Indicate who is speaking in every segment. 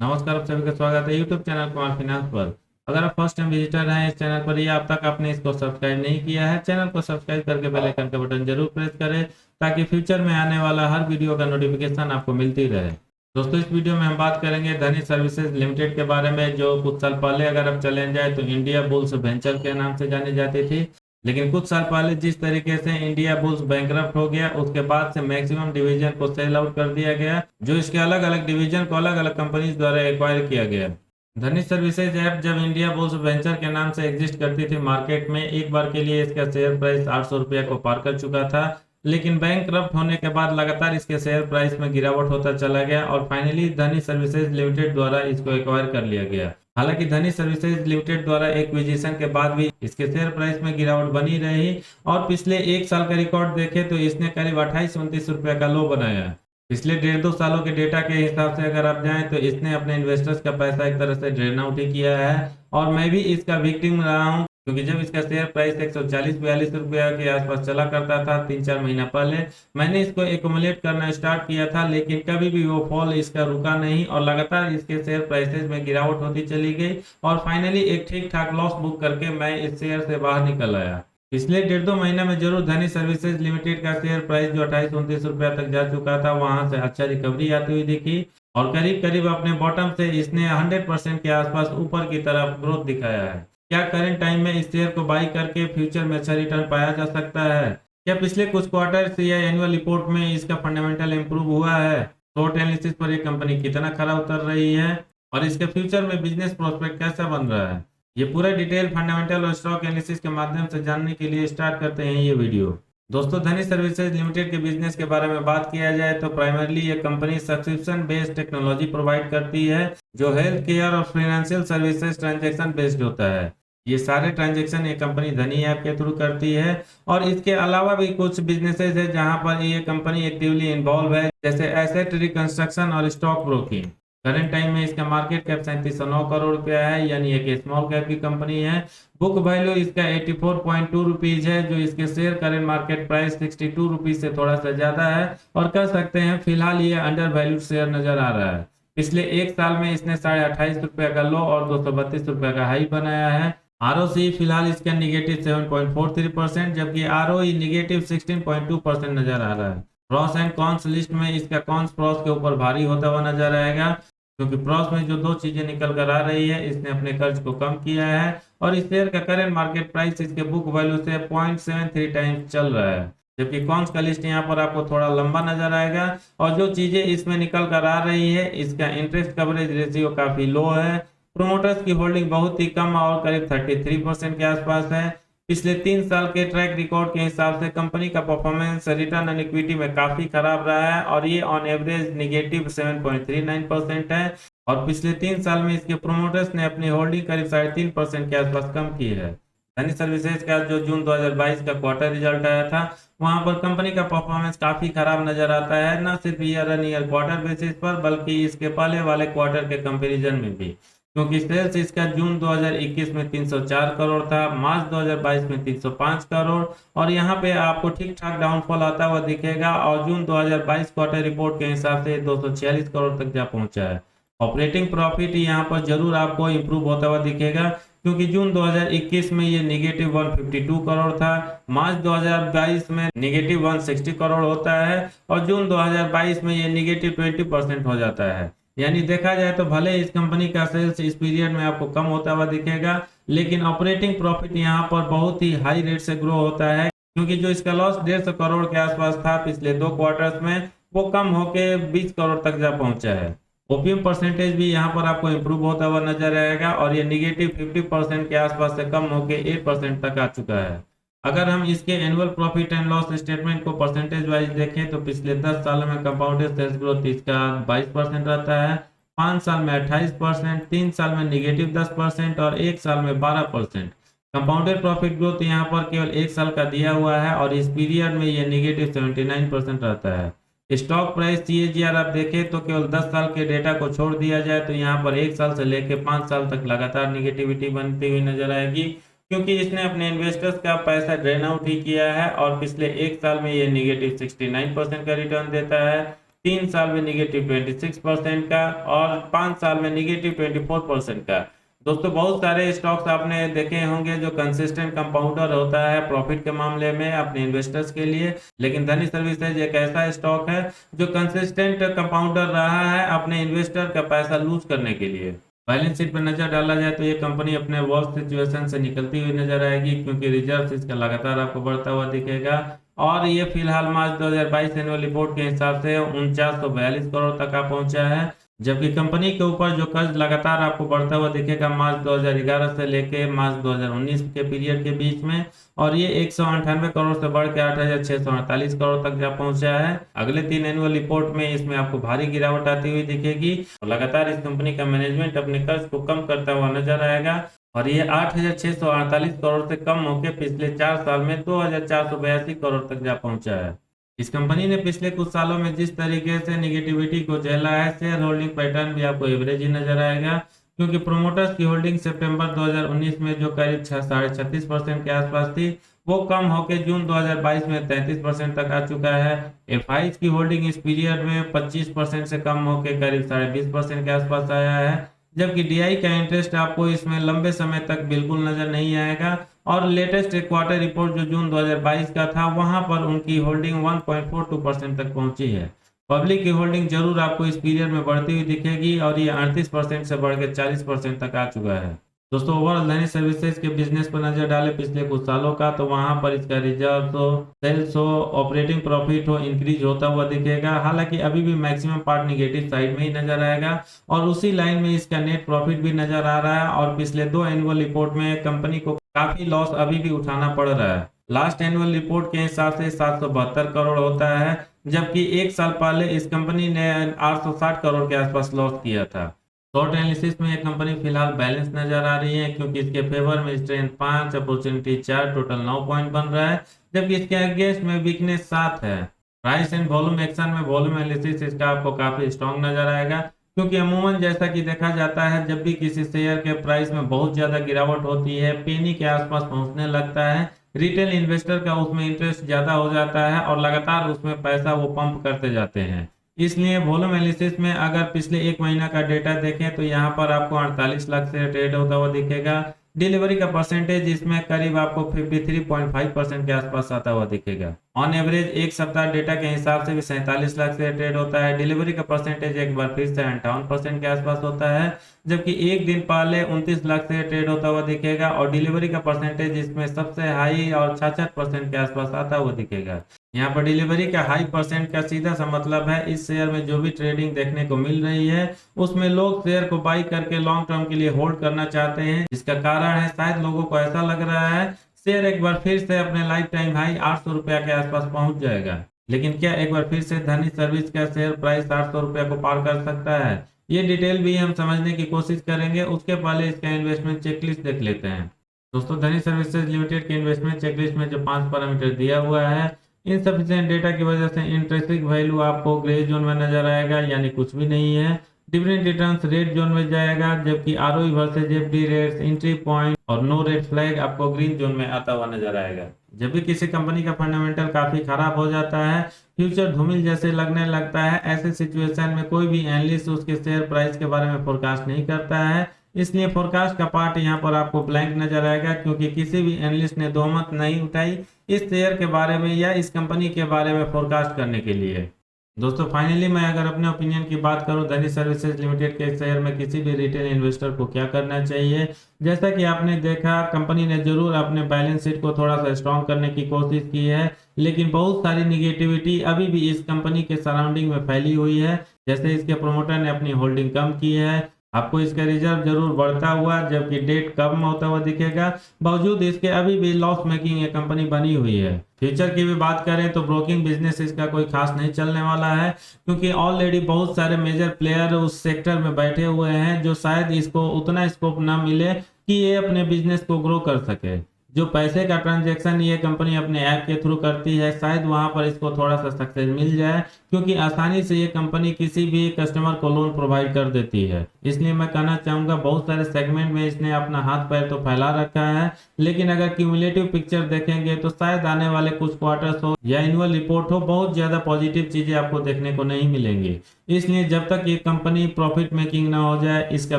Speaker 1: नमस्कार, आप सभी का स्वागत है यूट्यूब चैनल कुमार फाइनेंस पर। अगर आप फर्स्ट टाइम विजिटर हैं इस चैनल पर या अब तक आपने इसको सब्सक्राइब नहीं किया है, चैनल को सब्सक्राइब करके बेल आइकन का बटन जरूर प्रेस करें ताकि फ्यूचर में आने वाला हर वीडियो का नोटिफिकेशन आपको मिलती रहे। दोस्तों, इस वीडियो में हम बात करेंगे धनी सर्विसेज लिमिटेड के बारे में, जो कुछ साल पहले अगर आप चले जाए तो इंडिया बुल्स वेंचर के नाम से जानी जाती थी। लेकिन कुछ साल पहले जिस तरीके से इंडिया बुल्स बैंकरप्ट हो गया, उसके बाद से मैक्सिमम डिवीजन को सेल आउट कर दिया गया, जो इसके अलग अलग डिवीजन को अलग अलग कंपनीज द्वारा एक्वायर किया गया। धनी सर्विसेज ऐप जब इंडिया बुल्स वेंचर के नाम से एग्जिस्ट करती थी मार्केट में, एक बार के लिए इसका शेयर प्राइस 800 रुपया को पार कर चुका था। लेकिन बैंक करप्ट होने के बाद लगातार इसके शेयर प्राइस में गिरावट होता चला गया और फाइनली धनी सर्विसेज लिमिटेड द्वारा इसको एक्वायर कर लिया गया। हालांकि धनी सर्विसेज लिमिटेड द्वारा एक्विजिशन के बाद भी इसके शेयर प्राइस में गिरावट बनी रही और पिछले एक साल का रिकॉर्ड देखें तो इसने करीब 28-29 रुपये का लो बनाया। पिछले 1.5-2 सालों के डेटा के हिसाब से अगर आप जाएं तो इसने अपने इन्वेस्टर्स का पैसा एक तरह से ड्रेन आउट ही किया है। और मैं भी इसका विक्टिम रहा हूं, क्योंकि जब इसका शेयर प्राइस 140-42 रुपया के आसपास चला करता था 3-4 महीना पहले, मैंने इसको एकुमुलेट करना स्टार्ट किया था, लेकिन कभी भी वो फॉल इसका रुका नहीं और लगातार इसके शेयर प्राइसेस में गिरावट होती चली गई और फाइनली एक ठीक ठाक लॉस बुक करके मैं इस शेयर से बाहर निकल आया। पिछले 1.5-2 महीने में जरूर धनी सर्विसेज लिमिटेड का शेयर प्राइस जो 28-29 रुपया तक जा चुका था, वहां से अच्छा रिकवरी आती हुई दिखी और करीब करीब अपने बॉटम से इसने 100% के आसपास ऊपर की तरफ ग्रोथ दिखाया है। क्या करंट टाइम में इस शेयर को बाई करके फ्यूचर में अच्छा रिटर्न पाया जा सकता है? क्या पिछले कुछ क्वार्टर या एनुअल रिपोर्ट में इसका फंडामेंटल इंप्रूव हुआ है? शॉर्ट एनालिसिस पर ये कंपनी कितना खरा उतर रही है और इसके फ्यूचर में बिजनेस प्रोस्पेक्ट कैसा बन रहा है, ये पूरा डिटेल फंडामेंटल और स्टॉक एनालिसिस के माध्यम से जानने के लिए स्टार्ट करते हैं ये वीडियो। दोस्तों, धनी सर्विसेज लिमिटेड के बिजनेस के बारे में बात किया जाए तो प्राइमरली ये company subscription based technology provide करती है, जो हेल्थ केयर और फाइनेंशियल सर्विसेज ट्रांजैक्शन बेस्ड होता है। ये सारे ट्रांजैक्शन ये कंपनी धनी ऐप के थ्रू करती है और इसके अलावा भी कुछ बिजनेसेस है जहां पर ये कंपनी एक्टिवली इन्वॉल्व है, जैसे एसेट रिकंस्ट्रक्शन और स्टॉक ब्रोकिंग। करंट टाइम में इसका मार्केट कैप 3709 करोड़ रुपया है, यानी एक स्मॉल कैप की कंपनी है। बुक वैल्यू इसका 84.2 रुपीज है, जो इसके share current market price 62 rupees से थोड़ा सा ज्यादा है और कह सकते हैं फिलहाल ये अंडर वैल्यूड शेयर नजर आ रहा है। पिछले एक साल में इसने 28.5 रुपये का लो और 232 रुपये का हाई बनाया है। आरओसी फिलहाल इसका निगेटिव 7.43%, जबकि आरओई निगेटिव 16.2% नजर आ रहा है। प्रॉस एंड कॉन्स लिस्ट में इसका कॉन्स प्रॉस के ऊपर भारी होता हुआ नजर आएगा, क्योंकि प्रॉस में जो दो चीजें निकल कर आ रही है, इसने अपने कर्ज को कम किया है और इस शेयर का करंट मार्केट प्राइस इसके बुक वैल्यू से 0.73 टाइम्स चल रहा है। जबकि कॉन्स का लिस्ट यहाँ पर आपको थोड़ा लंबा नजर आएगा और जो चीजें इसमें निकल कर आ रही है, इसका इंटरेस्ट कवरेज रेशियो काफी लो है। प्रोमोटर्स की होल्डिंग बहुत ही कम और करीब 33% के आसपास है। पिछले 3 साल के ट्रैक रिकॉर्ड के हिसाब से कंपनी का परफॉर्मेंस रिटर्न ऑन इक्विटी में काफी खराब रहा है और ये ऑन एवरेज निगेटिव 7.39% है और पिछले 3 साल में इसके प्रोमोटर्स ने अपनी होल्डिंग करीब 3.5% के आसपास कम की है। धनी सर्विसेज का जो जून 2022 का क्वार्टर रिजल्ट आया था, वहां पर कंपनी का परफॉर्मेंस काफी खराब नजर आता है, न सिर्फ year on year quarter basis पर बल्कि इसके पहले वाले क्वार्टर के कंपैरिजन में भी, क्योंकि सेल्स इसका जून 2021 में 304 करोड़ था, मार्च 2022 में 305 करोड़ और यहाँ पे आपको ठीक ठाक डाउनफॉल आता हुआ दिखेगा और जून 2022 क्वार्टर रिपोर्ट के हिसाब से 246 करोड़ तक जा पहुंचा है। ऑपरेटिंग प्रॉफिट यहाँ पर जरूर आपको इंप्रूव होता हुआ दिखेगा, क्योंकि जून 2021 में ये निगेटिव 152 करोड़ था, मार्च 2022 में निगेटिव 160 करोड़ होता है और जून 2022 में ये निगेटिव 20% हो जाता है। यानी देखा जाए तो भले इस कंपनी का सेल्स इस पीरियड में आपको कम होता हुआ दिखेगा, लेकिन ऑपरेटिंग प्रॉफिट यहाँ पर बहुत ही हाई रेट से ग्रो होता है, क्योंकि जो इसका लॉस 150 करोड़ के आसपास था पिछले 2 क्वार्टर्स में, वो कम होके 20 करोड़ तक जा पहुंचा है। ओपीएम परसेंटेज भी यहाँ पर आपको इंप्रूव होता हुआ नजर आएगा और ये निगेटिव 50% के आसपास से कम होके 8% तक आ चुका है। अगर हम इसके annual profit and loss statement को परसेंटेज वाइज देखें तो पिछले 10 सालों में कंपाउंडेड सेल्स ग्रोथ इसका 22% रहता है, 5 साल में 28%, 3 साल में निगेटिव 10% और 1 साल में 12%। कंपाउंडेड प्रॉफिट ग्रोथ यहाँ पर केवल 1 साल का दिया हुआ है और इस पीरियड में ये निगेटिव 79% रहता है। स्टॉक प्राइस सीएजीआर आप देखें तो केवल 10 साल के डेटा को छोड़ दिया जाए तो यहाँ पर 1 साल से लेकर 5 साल तक लगातार निगेटिविटी बनती हुई नजर आएगी, क्योंकि इसने अपने इन्वेस्टर्स का पैसा ड्रेन आउट ही किया है और पिछले 1 साल में ये निगेटिव 69% का रिटर्न देता है। 3 साल में निगेटिव 26% का और 5 साल में निगेटिव 24% का। दोस्तों बहुत सारे स्टॉक्स आपने देखे होंगे जो कंसिस्टेंट कंपाउंडर होता है प्रॉफिट के मामले में अपने इन्वेस्टर्स के लिए, लेकिन धनी सर्विसेज एक ऐसा स्टॉक है जो कंसिस्टेंट कंपाउंडर रहा है अपने इन्वेस्टर का पैसा लूज करने के लिए। बैलेंस शीट पर नजर डाला जाए तो ये कंपनी अपने वर्स्ट सिचुएशन से निकलती हुई नजर आएगी, क्योंकि रिजर्व इसका लगातार आपको बढ़ता हुआ दिखेगा और ये फिलहाल मार्च 2022 एनुअल रिपोर्ट के हिसाब से 4942 करोड़ तक आ पहुंचा है, जबकि कंपनी के ऊपर जो कर्ज लगातार आपको बढ़ता हुआ दिखेगा मार्च 2011 से लेके मार्च 2019 के पीरियड के बीच में, और ये 198 करोड़ से बढ़ के 8648 करोड़ तक जा पहुंचा है। अगले 3 एनुअल रिपोर्ट में इसमें आपको भारी गिरावट आती हुई दिखेगी और लगातार इस कंपनी का मैनेजमेंट अपने कर्ज को कम करता हुआ नजर आएगा और ये 8648 करोड़ से कम होकर पिछले 4 साल में 2482 करोड़ तक जा पहुंचा है। इस कंपनी ने पिछले कुछ सालों में जिस तरीके से निगेटिविटी को झेला है, शेयर होल्डिंग पैटर्न भी आपको एवरेज ही नजर आएगा, क्योंकि प्रोमोटर्स की होल्डिंग सितंबर 2019 में जो करीब 36.5% के आसपास थी, वो कम होकर जून 2022 में 33% तक आ चुका है। एफआईज की होल्डिंग इस पीरियड में 25% से कम होकर करीब 20.5% के आसपास आया है, जबकि डीआई का इंटरेस्ट आपको इसमें लंबे समय तक बिल्कुल नजर नहीं आएगा और लेटेस्ट क्वार्टर रिपोर्ट जो जून 2022 का था वहां पर उनकी होल्डिंग 1.42% तक पहुंची है। पब्लिक की होल्डिंग जरूर आपको इस पीरियड में बढ़ती हुई दिखेगी और ये 38% से बढ़ के 40% तक आ चुका है। दोस्तों ओवरऑल धनी सर्विसेज के बिजनेस पर नजर डाले पिछले कुछ सालों का, तो वहां पर इसका रिजर्व हो, सेल्स हो, ऑपरेटिंग प्रॉफिट हो इंक्रीज होता हुआ दिखेगा। हालांकि अभी भी मैक्सिमम पार्ट निगेटिव साइड में ही नजर आएगा और उसी लाइन में इसका नेट प्रॉफिट भी नजर आ रहा है और पिछले 2 एनुअल रिपोर्ट में कंपनी को काफी लॉस अभी भी उठाना पड़ रहा है। लास्ट एनुअल रिपोर्ट के हिसाब से 772 करोड़ होता है, जबकि एक साल पहले इस कंपनी ने 860 करोड़ के आसपास लॉस किया था। शॉर्ट एनालिसिस में ये कंपनी फिलहाल बैलेंस नजर आ रही है, क्योंकि इसके फेवर में स्ट्रेंथ 5, अपॉर्चुनिटी 4, टोटल 9 पॉइंट बन रहा है, जबकि इसके अगेंस्ट में वीकनेस 7 है। प्राइस एंड वॉल्यूम एक्शन में वॉल्यूम एनालिसिस इसका आपको काफी स्ट्रॉन्ग नजर आएगा, क्योंकि अमूमन जैसा कि देखा जाता है जब भी किसी शेयर के प्राइस में बहुत ज्यादा गिरावट होती है, पेनी के आसपास पहुंचने लगता है, रिटेल इन्वेस्टर का उसमें इंटरेस्ट ज्यादा हो जाता है और लगातार उसमें पैसा वो पंप करते जाते हैं। इसलिए वॉल्यूम एनालिसिस में अगर पिछले 1 महीना का डेटा देखें तो यहाँ पर आपको 48 लाख से ट्रेड होता हुआ दिखेगा। डिलीवरी का परसेंटेज इसमें करीब आपको 53.5% के आसपास आता हुआ दिखेगा। ऑन एवरेज एक सप्ताह डेटा के हिसाब से भी 47 लाख से ट्रेड होता है। डिलीवरी का परसेंटेज एक बार फिर से 58% के आसपास होता है, जबकि एक दिन पहले 29 लाख से ट्रेड होता हुआ दिखेगा और डिलीवरी का परसेंटेज इसमें सबसे हाई और 66% के आसपास आता हुआ दिखेगा। यहाँ पर डिलीवरी का हाई परसेंट का सीधा सा मतलब है इस शेयर में जो भी ट्रेडिंग देखने को मिल रही है उसमें लोग शेयर को बाई करके लॉन्ग टर्म के लिए होल्ड करना चाहते हैं, जिसका कारण है शायद लोगों को ऐसा लग रहा है शेयर एक बार फिर से अपने लाइफ टाइम हाई 800 रुपया के आसपास पहुंच जाएगा। लेकिन क्या एक बार फिर से धनी सर्विस का शेयर प्राइस 800 रुपया को पार कर सकता है? ये डिटेल भी हम समझने की कोशिश करेंगे, उसके पहले इसका इन्वेस्टमेंट चेकलिस्ट देख लेते हैं। दोस्तों धनी सर्विसेज लिमिटेड के इन्वेस्टमेंट चेकलिस्ट में जो 5 पैरामीटर दिया हुआ है, इनसफिशिएंट डेटा की वजह से इंट्रिंसिक वैल्यू आपको ग्रे जोन में नजर आएगा, यानी कुछ भी नहीं है। डिविडेंड रिटर्न्स रेड जोन में जाएगा, जबकि ROE versus FD rates, entry point और नो रेड फ्लैग आपको ग्रीन जोन में आता हुआ नजर आएगा। जब भी किसी कंपनी का फंडामेंटल काफी खराब हो जाता है, फ्यूचर धूमिल जैसे लगने लगता है, ऐसे सिचुएशन में कोई भी एनालिस्ट उसके शेयर प्राइस के बारे में फोरकास्ट नहीं करता है। इसलिए फोरकास्ट का पार्ट यहाँ पर आपको ब्लैंक नजर आएगा, क्योंकि किसी भी एनालिस्ट ने दोमत नहीं उठाई इस शेयर के बारे में या इस कंपनी के बारे में फोरकास्ट करने के लिए। दोस्तों फाइनली मैं अगर अपने ओपिनियन की बात करूं धनी सर्विसेज लिमिटेड के शेयर में किसी भी रिटेल इन्वेस्टर को क्या करना चाहिए, जैसा कि आपने देखा कंपनी ने जरूर अपने बैलेंस शीट को थोड़ा सा स्ट्रॉन्ग करने की कोशिश की है, लेकिन बहुत सारी निगेटिविटी अभी भी इस कंपनी के सराउंडिंग में फैली हुई है। जैसे इसके प्रोमोटर ने अपनी होल्डिंग कम की है, आपको इसका रिजर्व जरूर बढ़ता हुआ जबकि डेट कम होता हुआ दिखेगा, बावजूद इसके अभी भी लॉस मेकिंग ये कंपनी बनी हुई है। फ्यूचर की भी बात करें तो ब्रोकिंग बिजनेस इसका कोई खास नहीं चलने वाला है, क्योंकि ऑलरेडी बहुत सारे मेजर प्लेयर उस सेक्टर में बैठे हुए हैं जो शायद इसको उतना स्कोप ना मिले कि ये अपने बिजनेस को ग्रो कर सके। जो पैसे का ट्रांजैक्शन ये कंपनी अपने ऐप के थ्रू करती है, शायद वहां पर इसको थोड़ा सा सक्सेस मिल जाए, क्योंकि आसानी से ये कंपनी किसी भी कस्टमर को लोन प्रोवाइड कर देती है। इसलिए मैं कहना चाहूंगा बहुत सारे सेगमेंट में इसने अपना हाथ पैर तो फैला रखा है, लेकिन अगर क्यूमुलेटिव पिक्चर देखेंगे तो शायद आने वाले कुछ क्वार्टर्स हो या एनुअल रिपोर्ट हो, बहुत ज्यादा पॉजिटिव चीजें आपको देखने को नहीं मिलेंगी। इसलिए जब तक ये कंपनी प्रॉफिट मेकिंग ना हो जाए, इसका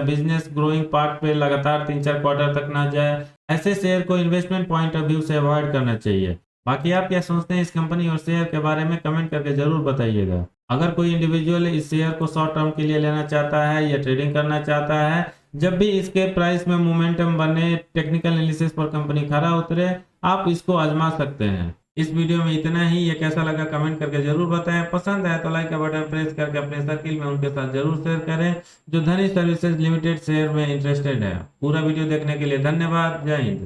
Speaker 1: बिजनेस ग्रोइंग पार्ट पे लगातार 3-4 क्वार्टर तक ना जाए, ऐसे शेयर को इन्वेस्टमेंट पॉइंट ऑफ व्यू से अवॉइड करना चाहिए। बाकी आप क्या सोचते हैं इस कंपनी और शेयर के बारे में, कमेंट करके जरूर बताइएगा। अगर कोई इंडिविजुअल इस शेयर को शॉर्ट टर्म के लिए लेना चाहता है या ट्रेडिंग करना चाहता है, जब भी इसके प्राइस में मोमेंटम बने, टेक्निकल एनालिसिस पर कंपनी खरा उतरे, आप इसको आजमा सकते हैं। इस वीडियो में इतना ही। ये कैसा लगा कमेंट करके जरूर बताएं। पसंद आए तो लाइक का बटन प्रेस करके अपने सर्किल में उनके साथ जरूर शेयर करें जो धनी सर्विसेज लिमिटेड शेयर में इंटरेस्टेड है। पूरा वीडियो देखने के लिए धन्यवाद। जय हिंद।